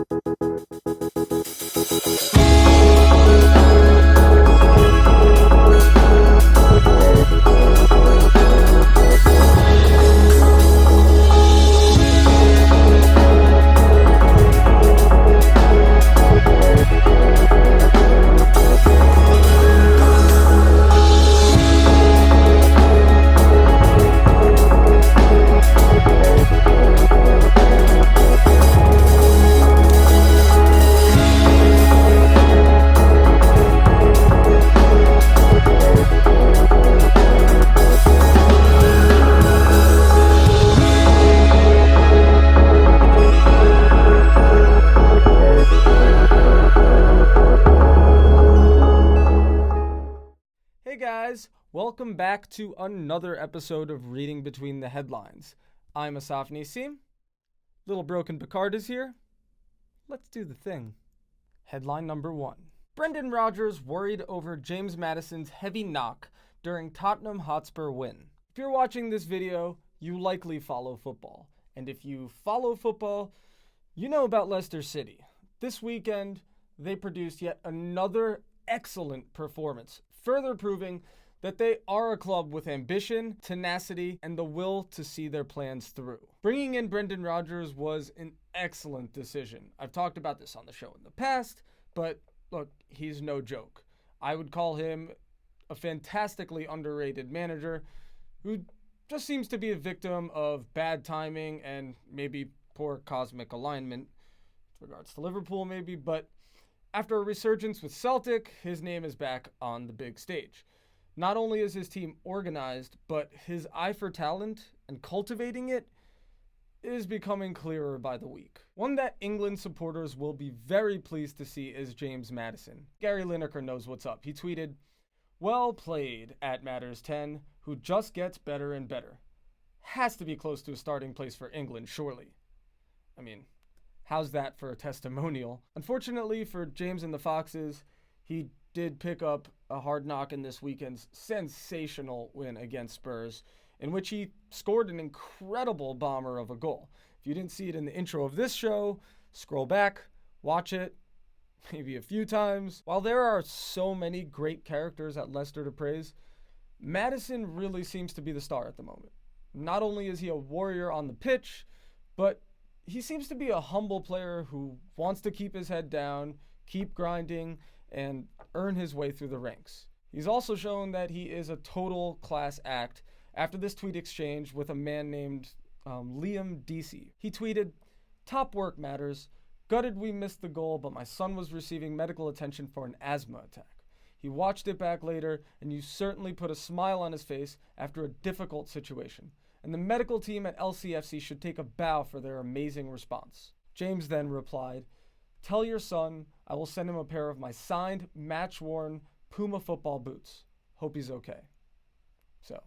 Hey guys, welcome back to another episode of Reading Between the Headlines. I'm Asaf Nisim. Little Broken Picard is here. Let's do the thing. Headline number 1. Brendan Rodgers worried over James Maddison's heavy knock during Tottenham Hotspur win. If you're watching this video, you likely follow football. And if you follow football, you know about Leicester City. This weekend, they produced yet another excellent performance, further proving that they are a club with ambition, tenacity, and the will to see their plans through. Bringing in Brendan Rodgers was an excellent decision. I've talked about this on the show in the past, but look, he's no joke. I would call him a fantastically underrated manager who just seems to be a victim of bad timing and maybe poor cosmic alignment with regards to Liverpool maybe, but after a resurgence with Celtic, his name is back on the big stage. Not only is his team organized, but his eye for talent and cultivating it is becoming clearer by the week. One that England supporters will be very pleased to see is James Maddison. Gary Lineker knows what's up. He tweeted, "Well played at Matters10, who just gets better and better. Has to be close to a starting place for England, surely." I mean, how's that for a testimonial? Unfortunately for James and the Foxes, he did pick up a hard knock in this weekend's sensational win against Spurs, in which he scored an incredible bomber of a goal. If you didn't see it in the intro of this show, scroll back, watch it, maybe a few times. While there are so many great characters at Leicester to praise, Maddison really seems to be the star at the moment. Not only is he a warrior on the pitch, but he seems to be a humble player who wants to keep his head down, keep grinding, and earn his way through the ranks. He's also shown that he is a total class act after this tweet exchange with a man named Liam DC. He tweeted, "Top work matters. Gutted we missed the goal, but my son was receiving medical attention for an asthma attack. He watched it back later, and you certainly put a smile on his face after a difficult situation. And the medical team at LCFC should take a bow for their amazing response." James then replied, "Tell your son I will send him a pair of my signed, match-worn Puma football boots. Hope he's okay." So,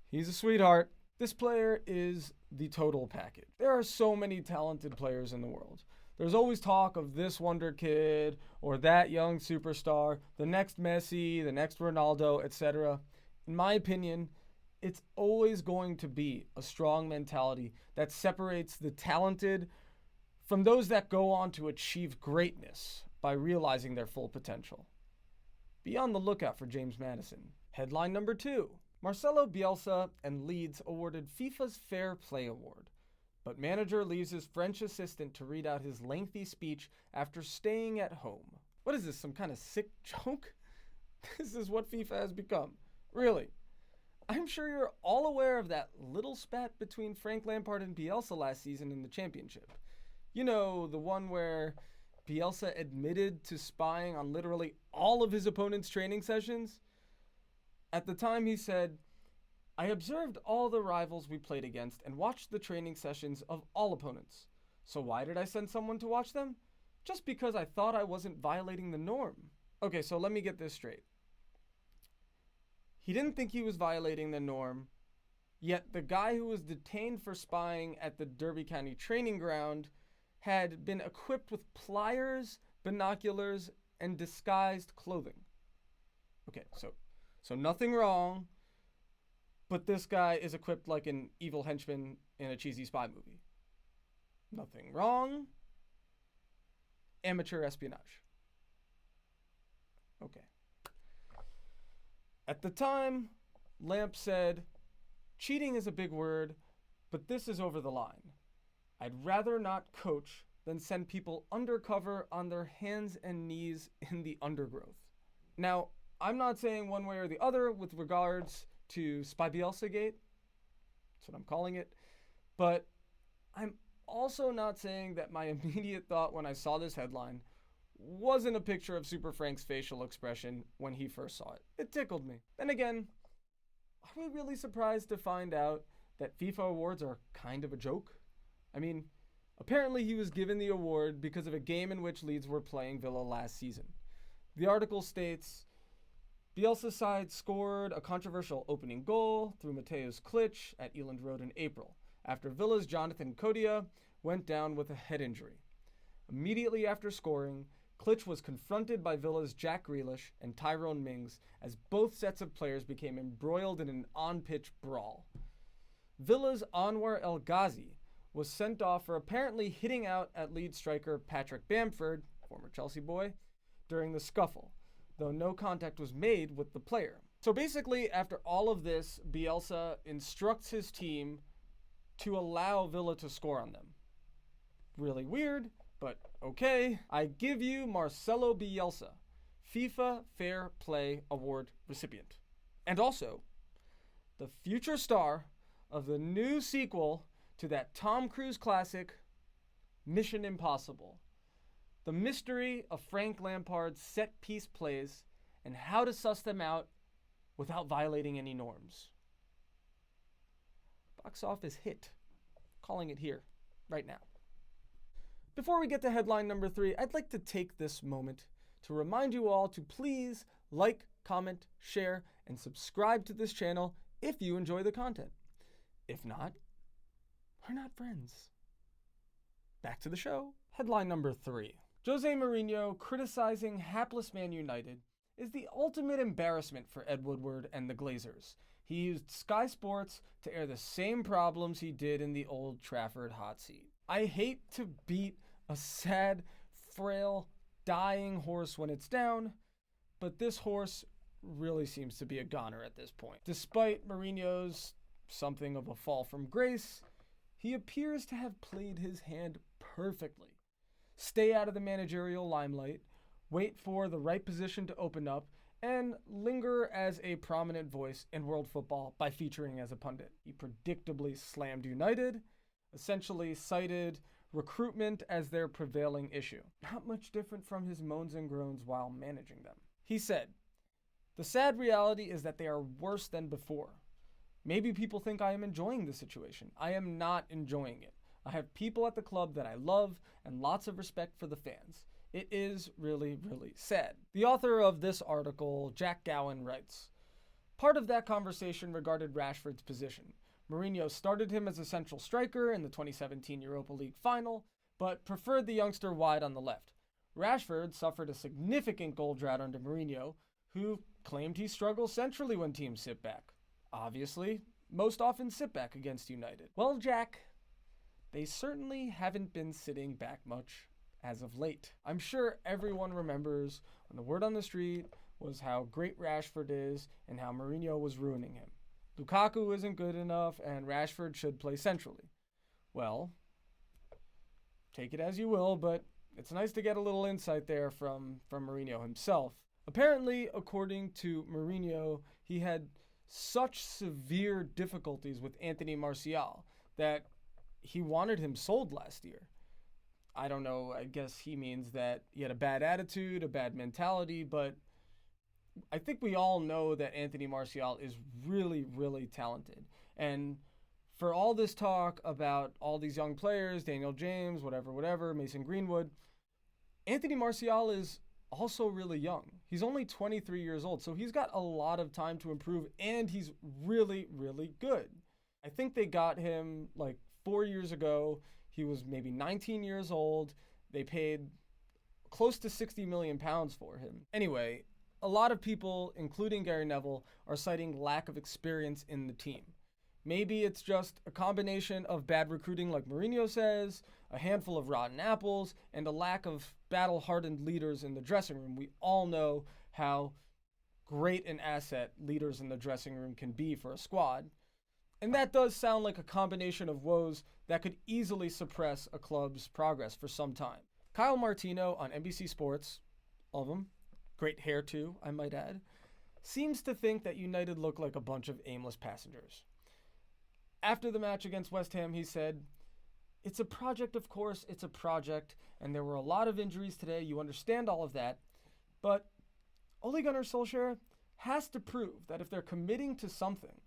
he's a sweetheart. This player is the total package. There are so many talented players in the world. There's always talk of this wonder kid or that young superstar, the next Messi, the next Ronaldo, etc. In my opinion, it's always going to be a strong mentality that separates the talented from those that go on to achieve greatness by realizing their full potential. Be on the lookout for James Maddison. Headline number 2. Marcelo Bielsa and Leeds awarded FIFA's Fair Play Award, but manager leaves his French assistant to read out his lengthy speech after staying at home. What is this, some kind of sick joke? This is what FIFA has become. Really. I'm sure you're all aware of that little spat between Frank Lampard and Bielsa last season in the championship. You know, the one where Bielsa admitted to spying on literally all of his opponents' training sessions? At the time he said, "I observed all the rivals we played against and watched the training sessions of all opponents. So why did I send someone to watch them? Just because I thought I wasn't violating the norm." Okay, so let me get this straight. He didn't think he was violating the norm, yet the guy who was detained for spying at the Derby County training ground had been equipped with pliers, binoculars, and disguised clothing. Okay, so nothing wrong, but this guy is equipped like an evil henchman in a cheesy spy movie. Nothing wrong. Amateur espionage. Okay. At the time, Lamp said, cheating is a big word, but this is over the line. I'd rather not coach than send people undercover on their hands and knees in the undergrowth. Now, I'm not saying one way or the other with regards to Spy Bielsa Gate. That's what I'm calling it. But I'm also not saying that my immediate thought when I saw this headline wasn't a picture of Super Frank's facial expression when he first saw it. It tickled me. Then again, are we really surprised to find out that FIFA awards are kind of a joke? I mean, apparently he was given the award because of a game in which Leeds were playing Villa last season. The article states, Bielsa's side scored a controversial opening goal through Mateusz Klich at Eland Road in April, after Villa's Jonathan Kodia went down with a head injury. Immediately after scoring, Klich was confronted by Villa's Jack Grealish and Tyrone Mings as both sets of players became embroiled in an on-pitch brawl. Villa's Anwar El Ghazi was sent off for apparently hitting out at Leeds striker Patrick Bamford, former Chelsea boy, during the scuffle, though no contact was made with the player. So basically, after all of this, Bielsa instructs his team to allow Villa to score on them. Really weird, but okay. I give you Marcelo Bielsa, FIFA Fair Play Award recipient. And also, the future star of the new sequel to that Tom Cruise classic, Mission Impossible. The mystery of Frank Lampard's set-piece plays and how to suss them out without violating any norms. Box office hit. Calling it here, right now. Before we get to headline number 3, I'd like to take this moment to remind you all to please like, comment, share, and subscribe to this channel if you enjoy the content. If not, we're not friends. Back to the show. Headline number 3. Jose Mourinho criticizing hapless Man United is the ultimate embarrassment for Ed Woodward and the Glazers. He used Sky Sports to air the same problems he did in the Old Trafford hot seat. I hate to beat a sad, frail, dying horse when it's down, but this horse really seems to be a goner at this point. Despite Mourinho's something of a fall from grace, he appears to have played his hand perfectly. Stay out of the managerial limelight, wait for the right position to open up, and linger as a prominent voice in world football by featuring as a pundit. He predictably slammed United, essentially cited recruitment as their prevailing issue. Not much different from his moans and groans while managing them. He said, "The sad reality is that they are worse than before. Maybe people think I am enjoying the situation. I am not enjoying it. I have people at the club that I love and lots of respect for the fans. It is really, really sad." The author of this article, Jack Gowan, writes, part of that conversation regarded Rashford's position. Mourinho started him as a central striker in the 2017 Europa League final, but preferred the youngster wide on the left. Rashford suffered a significant goal drought under Mourinho, who claimed he struggles centrally when teams sit back. Obviously, most often sit back against United. Well, Jack, they certainly haven't been sitting back much as of late. I'm sure everyone remembers when the word on the street was how great Rashford is and how Mourinho was ruining him. Lukaku isn't good enough and Rashford should play centrally. Well, take it as you will, but it's nice to get a little insight there from Mourinho himself. Apparently, according to Mourinho, he had such severe difficulties with Anthony Martial that he wanted him sold last year. I don't know, I guess he means that he had a bad attitude, a bad mentality, but I think we all know that Anthony Martial is really, really talented. And for all this talk about all these young players, Daniel James, whatever, Mason Greenwood, Anthony Martial is also really young. He's only 23 years old, so he's got a lot of time to improve, and he's really, really good. I think they got him like 4 years ago. He was maybe 19 years old. They paid close to £60 million for him. Anyway, a lot of people, including Gary Neville, are citing lack of experience in the team. Maybe it's just a combination of bad recruiting, like Mourinho says, a handful of rotten apples, and a lack of battle-hardened leaders in the dressing room. We all know how great an asset leaders in the dressing room can be for a squad. And that does sound like a combination of woes that could easily suppress a club's progress for some time. Kyle Martino on NBC Sports, love him, great hair too, I might add, seems to think that United look like a bunch of aimless passengers. After the match against West Ham, he said, "It's a project, of course, it's a project, and there were a lot of injuries today, you understand all of that, but Ole Gunnar Solskjaer has to prove that if they're committing to something,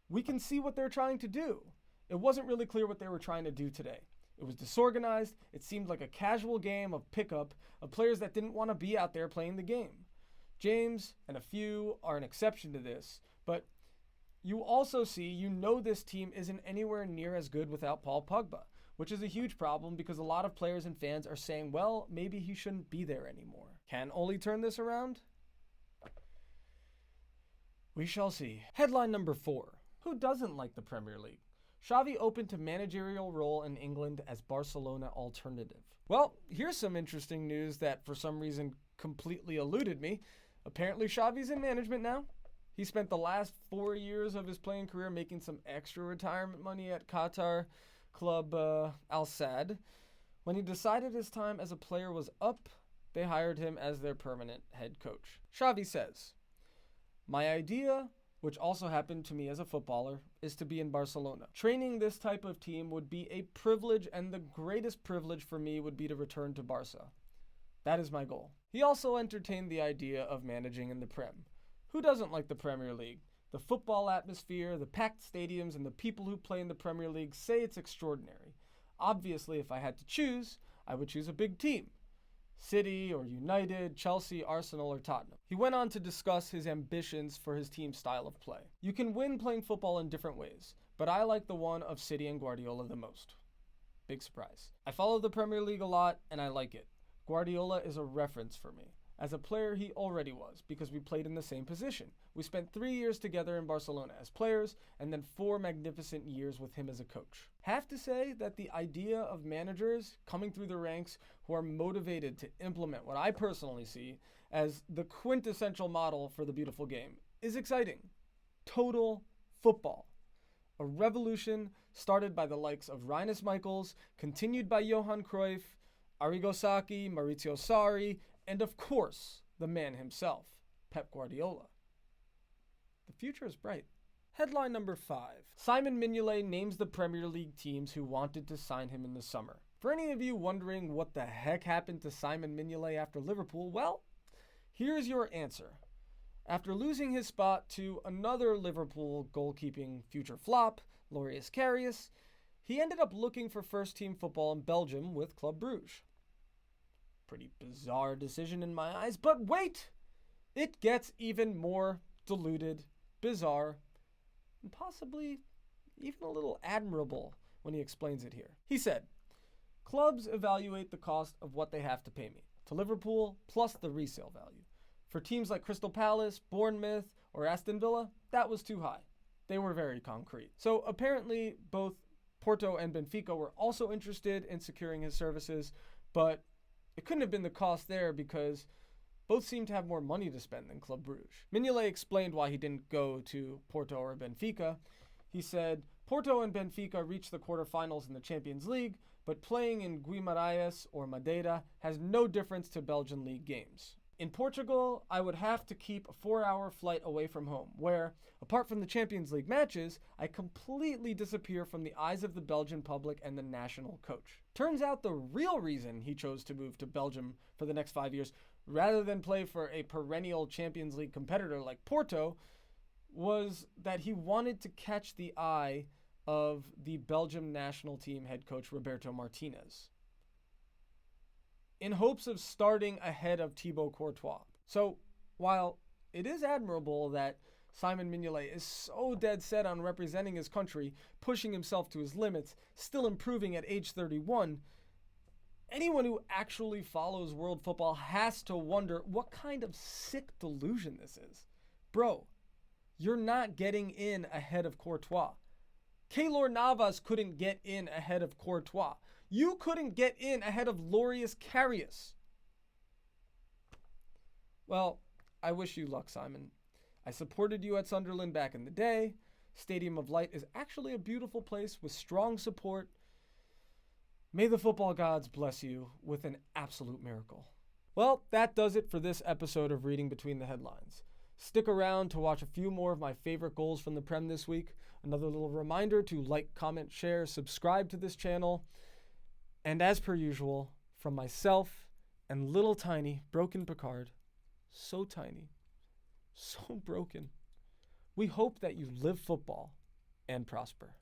we can see what they're trying to do." It wasn't really clear what they were trying to do today. It was disorganized. It seemed like a casual game of pickup of players that didn't want to be out there playing the game. James and a few are an exception to this, but you also see, this team isn't anywhere near as good without Paul Pogba, which is a huge problem because a lot of players and fans are saying, well, maybe he shouldn't be there anymore. Can Ole turn this around? We shall see. Headline number 4. Who doesn't like the Premier League? Xavi open to managerial role in England as Barcelona alternative. Well, here's some interesting news that for some reason completely eluded me. Apparently Xavi's in management now. He spent the last 4 years of his playing career making some extra retirement money at Qatar club Al Sadd. When he decided his time as a player was up, they hired him as their permanent head coach. Xavi says, "My idea, which also happened to me as a footballer, is to be in Barcelona. Training this type of team would be a privilege, and the greatest privilege for me would be to return to Barca. That is my goal." He also entertained the idea of managing in the Prem. Who doesn't like the Premier League? The football atmosphere, the packed stadiums, and the people who play in the Premier League say it's extraordinary. Obviously, if I had to choose, I would choose a big team. City or United, Chelsea, Arsenal, or Tottenham. He went on to discuss his ambitions for his team's style of play. You can win playing football in different ways, but I like the one of City and Guardiola the most. Big surprise. I follow the Premier League a lot, and I like it. Guardiola is a reference for me. As a player, he already was, because we played in the same position. We spent 3 years together in Barcelona as players, and then 4 magnificent years with him as a coach. Have to say that the idea of managers coming through the ranks who are motivated to implement what I personally see as the quintessential model for the beautiful game is exciting. Total football. A revolution started by the likes of Rinus Michels, continued by Johan Cruyff, Arrigo Sacchi, Maurizio Sarri, and of course, the man himself, Pep Guardiola. The future is bright. Headline number 5. Simon Mignolet names the Premier League teams who wanted to sign him in the summer. For any of you wondering what the heck happened to Simon Mignolet after Liverpool, well, here's your answer. After losing his spot to another Liverpool goalkeeping future flop, Loris Karius, he ended up looking for first-team football in Belgium with Club Brugge. Pretty bizarre decision in my eyes, but wait! It gets even more diluted, bizarre, and possibly even a little admirable when he explains it here. He said, "Clubs evaluate the cost of what they have to pay me, to Liverpool plus the resale value. For teams like Crystal Palace, Bournemouth, or Aston Villa, that was too high. They were very concrete." So apparently both Porto and Benfica were also interested in securing his services, but it couldn't have been the cost there because both seemed to have more money to spend than Club Brugge. Mignolet explained why he didn't go to Porto or Benfica. He said, "Porto and Benfica reached the quarterfinals in the Champions League, but playing in Guimarães or Madeira has no difference to Belgian league games. In Portugal, I would have to keep a 4-hour flight away from home, where, apart from the Champions League matches, I completely disappear from the eyes of the Belgian public and the national coach." Turns out the real reason he chose to move to Belgium for the next 5 years, rather than play for a perennial Champions League competitor like Porto, was that he wanted to catch the eye of the Belgium national team head coach Roberto Martinez, in hopes of starting ahead of Thibaut Courtois. So, while it is admirable that Simon Mignolet is so dead set on representing his country, pushing himself to his limits, still improving at age 31, anyone who actually follows world football has to wonder what kind of sick delusion this is. Bro, you're not getting in ahead of Courtois. Keylor Navas couldn't get in ahead of Courtois. You couldn't get in ahead of Loris Karius. Well, I wish you luck, Simon. I supported you at Sunderland back in the day. Stadium of Light is actually a beautiful place with strong support. May the football gods bless you with an absolute miracle. Well, that does it for this episode of Reading Between the Headlines. Stick around to watch a few more of my favorite goals from the Prem this week. Another little reminder to like, comment, share, subscribe to this channel. And as per usual, from myself and little tiny broken Picard, so tiny, so broken, we hope that you live football and prosper.